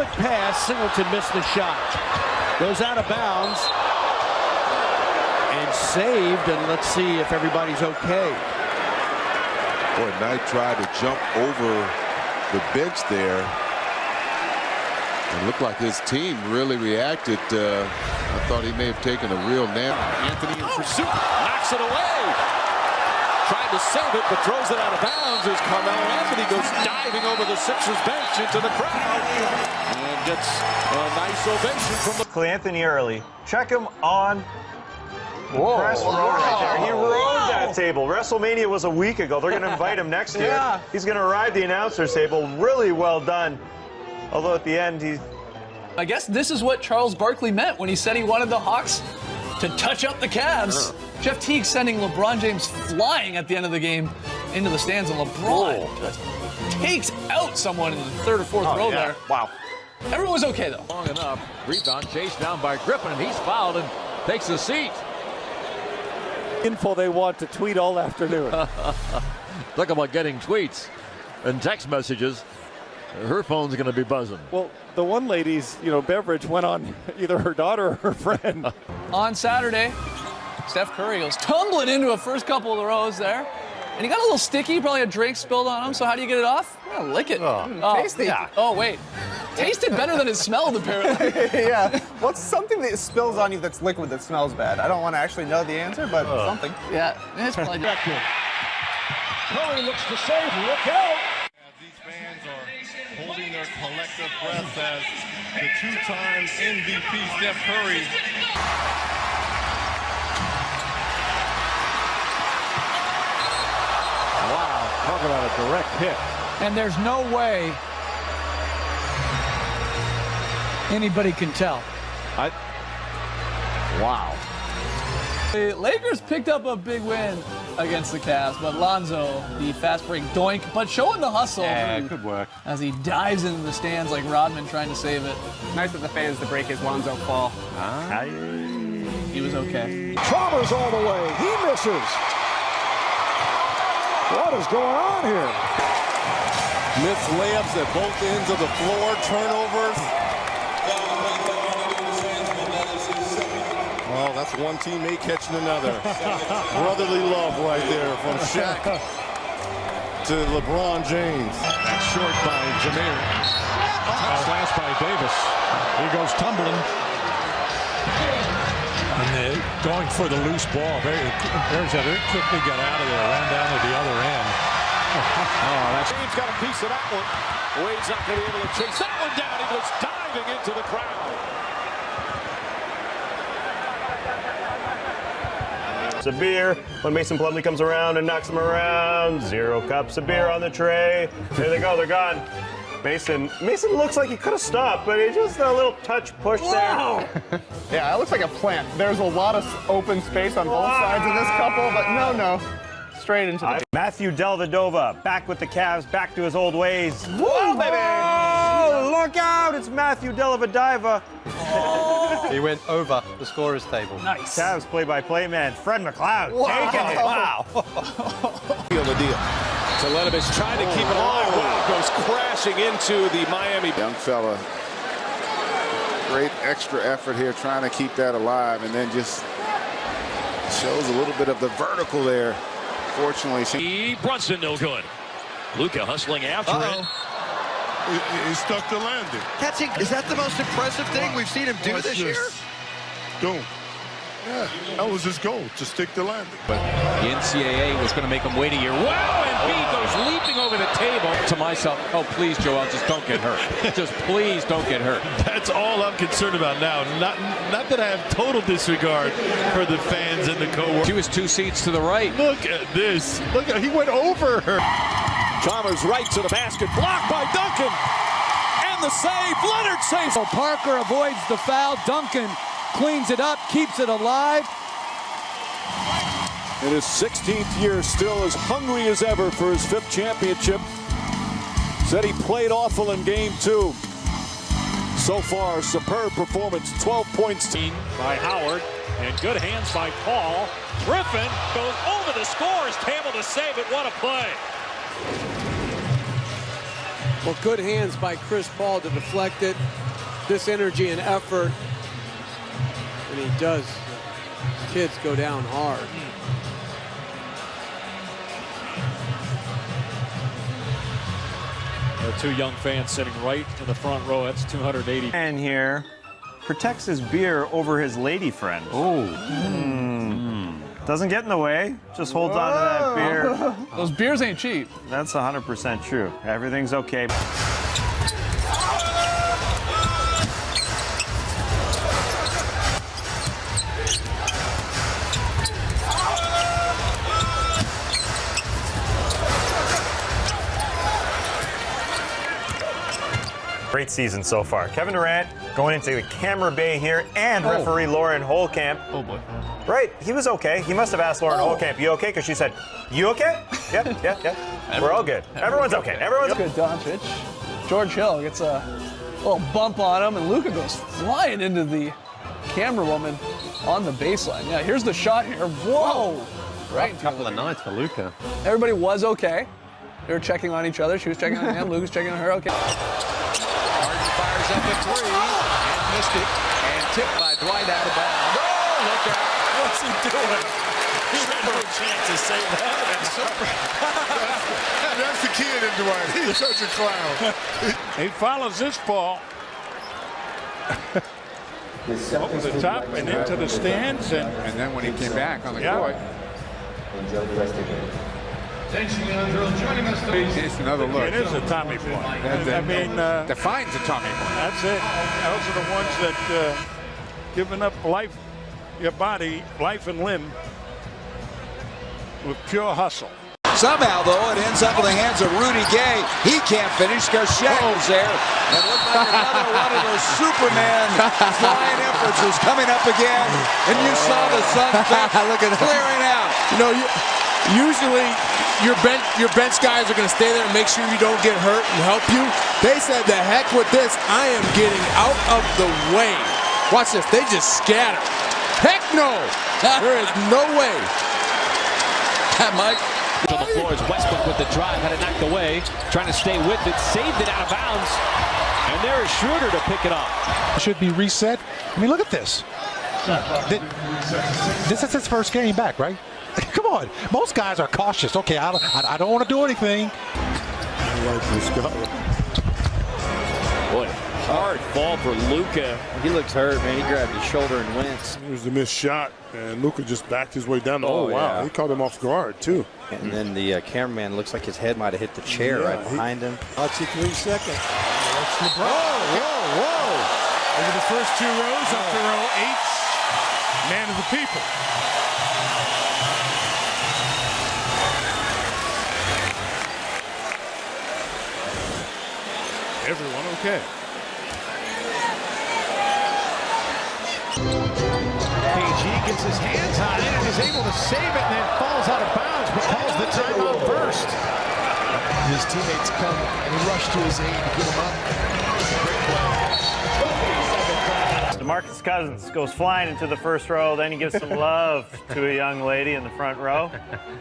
quick pass. Singleton missed the shot. Goes out of bounds. And saved, and let's see if everybody's okay. Boy, Knight tried to jump over the bench there. It looked like his team really reacted. I thought he may have taken a real nap. Anthony in pursuit, knocks it away. Tried to save it, but throws it out of bounds as Carmelo Anthony goes diving over the Sixers bench into the crowd and gets a nice ovation from the Anthony early. Check him on press row right there. He rode that table. WrestleMania was a week ago. They're going to invite him next year. Yeah. He's going to ride the announcer's table. Really well done. Although at the end, I guess this is what Charles Barkley meant when he said he wanted the Hawks to touch up the Cavs. Jeff Teague sending LeBron James flying at the end of the game into the stands, and LeBron just takes out someone in the third or fourth row there. Wow. Everyone was okay, though. Long enough. Rebound chased down by Griffin, and he's fouled and takes a seat. Info they want to tweet all afternoon. Look about getting tweets and text messages. Her phone's going to be buzzing. Well, the one lady's, beverage went on either her daughter or her friend. On Saturday, Steph Curry goes tumbling into a first couple of the rows there. And he got a little sticky, probably a drink spilled on him. So how do you get it off? Yeah, lick it. Tasty. Yeah. Oh, wait. Tasted better than it smelled, apparently. Yeah. What's something that spills on you that's liquid that smells bad? I don't want to actually know the answer, but something. Yeah, it's probably Curry looks to save. Look out! These fans are holding their collective breath as the two-time MVP Steph Curry. Wow, talk about a direct hit. And there's no way anybody can tell. Wow. The Lakers picked up a big win against the Cavs, but Lonzo, the fast break doink, but showing the hustle. Yeah, good work. As he dives into the stands like Rodman trying to save it. Nice of the fans to break his Lonzo fall. He was okay. Chalmers all the way. He misses. What is going on here? Missed layups at both ends of the floor, turnovers. Oh, that's one teammate catching another. Brotherly love right there from Shaq to LeBron James. That's short by Jameer. Pass by Davis. He goes tumbling. And they're going for the loose ball. Very quickly got out of there, ran down to the other end. James got a piece of that one. Wade's not going to be able to chase that one down. He was diving into the crowd. Sabir, when Mason Plumlee comes around and knocks him around, 0 cups of beer on the tray. There they go, they're gone. Mason looks like he could have stopped, but he just a little touch push there. Yeah, it looks like a plant. There's a lot of open space on both sides of this couple, but no. Straight into the... Matthew Dellavedova back with the Cavs, back to his old ways. Whoa, baby! Oh, look out! It's Matthew Dellavedova. He went over the scorer's table. Nice. Cavs play-by-play man, Fred McLeod, taking it. Wow. Seal the deal. Teletovic trying to keep it alive. Wow, goes crashing into the Miami. Young fella, great extra effort here trying to keep that alive, and then just shows a little bit of the vertical there. Fortunately, Brunson no good. Luka hustling after it. He stuck the landing. Catching, is that the most impressive thing we've seen him do this year? Boom. Yeah, that was his goal, to stick the landing. But the NCAA was going to make him wait a year. Wow, and B goes leaping over the table. To myself, oh, please, Joel, just don't get hurt. Just please don't get hurt. That's all I'm concerned about now. Not that I have total disregard for the fans and the co-workers. She was 2 seats to the right. Look at this. Look, he went over her. Chalmers right to the basket, blocked by Duncan. And the save, Leonard saves. So Parker avoids the foul. Duncan cleans it up, keeps it alive. In his 16th year, still as hungry as ever for his 5th championship. Said he played awful in game 2. So far, superb performance, 12 points. By Howard, and good hands by Paul. Griffin goes over the scorer's table to save it. What a play. Well, good hands by Chris Paul to deflect it. This energy and effort. And he does. Kids go down hard. There are 2 young fans sitting right in the front row. That's 280. And here protects his beer over his lady friend. Oh. Doesn't get in the way, just holds on to that beer. Those beers ain't cheap. That's 100% true. Everything's okay. Great season so far. Kevin Durant going into the camera bay here, and referee Lauren Holtkamp. Oh boy. Right, he was okay. He must have asked Lauren Holtkamp, "You okay?" Because she said, "You okay?" Yeah. We're all good. Everyone's okay. Everyone's Luka Doncic. George Hill gets a little bump on him, and Luka goes flying into the camera woman on the baseline. Yeah, here's the shot here. Whoa! Right. A couple of nights for Luka. Everybody was okay. They were checking on each other. She was checking on him. Luka's checking on her. Okay. Harden fires up a 3 and missed it. And tipped by Dwight out of bounds. Oh, look out. What's he doing? He had no chance to say that. That's the kid in Dwight. He's such a clown. He follows this ball over the top and into the stands. And then when he came back on the court, it's another look. It is a Tommy point. I mean, Defines a Tommy point. that's it. Those are the ones that giving up life, your body, life and limb with pure hustle. Somehow, though, it ends up in the hands of Rudy Gay. He can't finish because Shaq was there. And looked like another one of those Superman flying efforts is coming up again. And you saw the sunset clearing out. You know, usually your bench guys are going to stay there and make sure you don't get hurt and help you. They said, the heck with this. I am getting out of the way. Watch this. They just scatter. Heck no. There is no way. Mike. On the floor is Westbrook with the drive, had it knocked away, trying to stay with it, saved it out of bounds, and there is Schroeder to pick it up. Should be reset. I mean, look at this. This is his first game back, right? Come on. Most guys are cautious. Okay, I don't want to do anything. I like this guy. Boy, hard fall for Luka. He looks hurt, man. He grabbed his shoulder and winced. Here's the missed shot, and Luka just backed his way down. Oh, wow. Yeah. He caught him off guard, too. And then the cameraman looks like his head might have hit the chair right behind him. Watch it 3 seconds. That's LeBron. Whoa. Over the first 2 rows, up to row 8. Man of the people. Everyone okay. KG gets his hands on it and is able to save it, and then falls out of bounds, but calls the timeout first. His teammates come and rush to his aid to get him up. DeMarcus Cousins goes flying into the first row, then he gives some love to a young lady in the front row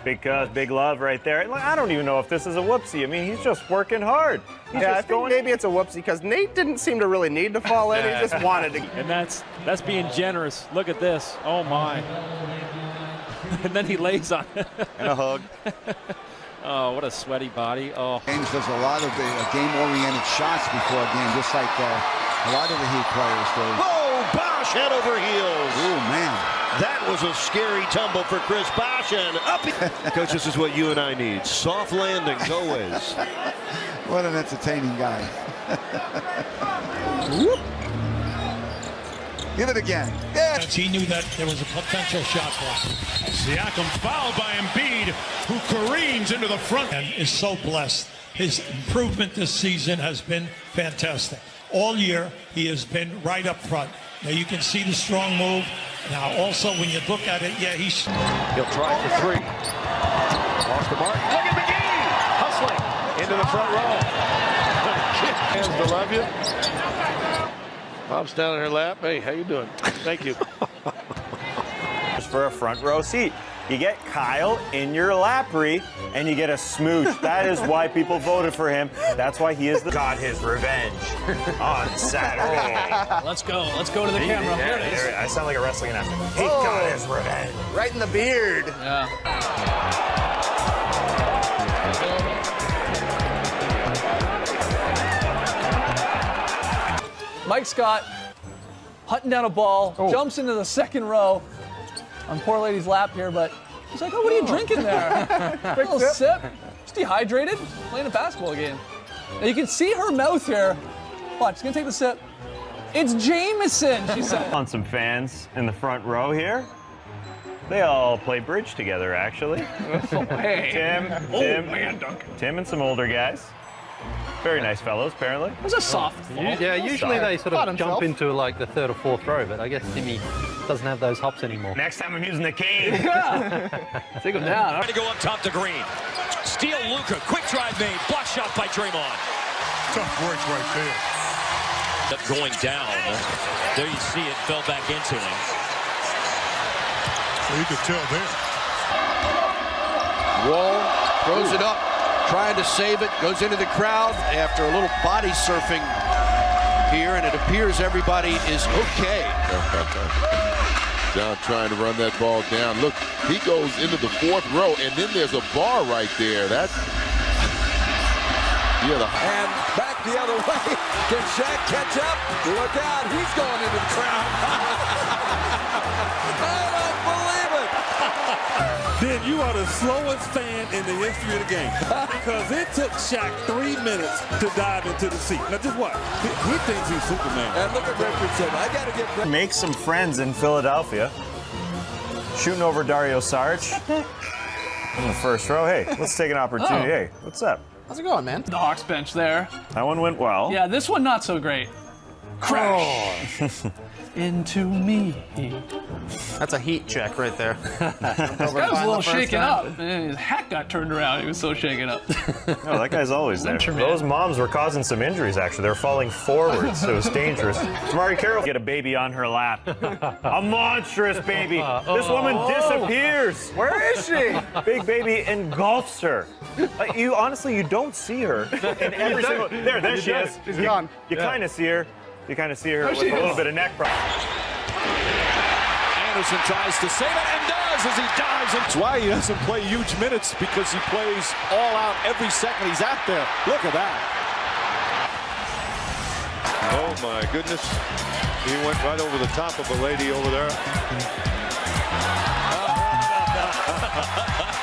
because big love right there. I don't even know if this is a whoopsie. I mean, he's just working hard. I think maybe it's a whoopsie because Nate didn't seem to really need to fall in. He just wanted to. And that's being generous. Look at this. Oh, my. And then he lays on it. And a hug. Oh, what a sweaty body. Oh. James does a lot of game-oriented shots before a game, just like a lot of the Heat players do. Oh, Bosh head over heels. Oh, man. That was a scary tumble for Chris Bosh, and up. Coach, this is what you and I need. Soft landings always. What an entertaining guy. Give it again. Yeah. He knew that there was a potential shot clock. Siakam fouled by Embiid, who careens into the front and is so blessed. His improvement this season has been fantastic. All year, he has been right up front. Now you can see the strong move. Now also, when you look at it, He'll try for 3. Off the mark. Look at McGee! Hustling into the front row. Hands to love you. Bob's down in her lap. Hey, how you doing? Thank you. Just for a front row seat. You get Kyle in your lappery, and you get a smooch. That is why people voted for him. That's why he got his revenge on Saturday. Let's go. Let's go to the camera. Here it is. I sound like a wrestling announcer. He got his revenge. Right in the beard. Yeah. Mike Scott hunting down a ball, jumps into the second row on poor lady's lap here, but he's like, oh, what are you drinking there? A little sip. Just dehydrated, playing a basketball game. Now you can see her mouth here. Watch, she's gonna take the sip. It's Jameson, she said. On some fans in the front row here. They all play bridge together, actually. Tim and some older guys. Very nice fellows, apparently. It was a soft fall. Yeah, usually they sort of jump himself. into like the third or fourth row, but I guess Timmy doesn't have those hops anymore. Next time I'm using the cane. Take him down. Trying to go up top to Green. Steal Luka. Quick drive made. Block shot by Draymond. Tough break right there. Up going down. There you see it. Fell back into him. Well, you could tell there. Wall throws it up, trying to save it, goes into the crowd after a little body surfing here, and it appears everybody is okay. John trying to run that ball down. Look, he goes into the fourth row, and then there's a bar right there. That's And back the other way. Can Shaq catch up? Look out, he's going into the crowd. I don't believe it. Then you are the slowest fan in the history of the game. Because it took Shaq 3 minutes to dive into the seat. Now just what? He thinks he's Superman. And look at Richardson. I got to get... Make some friends in Philadelphia. Shooting over Dario Saric in the first row. Hey, let's take an opportunity. Hey, what's up? How's it going, man? The Hawks bench there. That one went well. Yeah, this one not so great. Crash into me. That's a heat check right there. This guy was a little shaken up. His hat got turned around. He was so shaken up. No, that guy's always there. Those moms were causing some injuries, actually. They're falling forward, so it's dangerous. Tamari Carroll get a baby on her lap. A monstrous baby. This woman disappears. Where is she? Big baby engulfs her. You honestly, you don't see her in every single... There she is. She's gone. You kind of see her. You kind of see her with a little bit of neck problem. Anderson tries to save it and does as he dives. That's why he doesn't play huge minutes, because he plays all out every second he's out there. Look at that. Oh, my goodness. He went right over the top of a lady over there.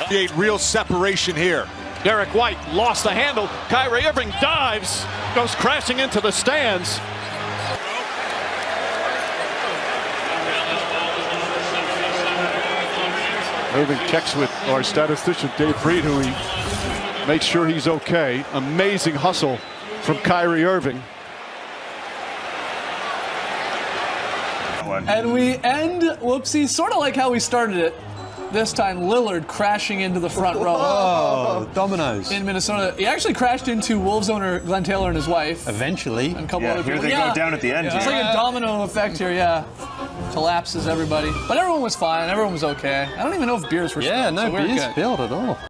Create real separation here. Derek White lost the handle. Kyrie Irving dives, goes crashing into the stands. Irving checks with our statistician, Dave Reed, who he makes sure he's okay. Amazing hustle from Kyrie Irving. And we end, whoopsie, sort of like how we started it. This time, Lillard crashing into the front row. Oh, dominoes. In Minnesota. He actually crashed into Wolves owner Glenn Taylor and his wife. Eventually. And a couple Yeah, other here people. they go down at the end. It's like a domino effect here, yeah. Collapses everybody. But everyone was fine. Everyone was okay. I don't even know if beers were spilled. Yeah, no so we're beers good. spilled at all.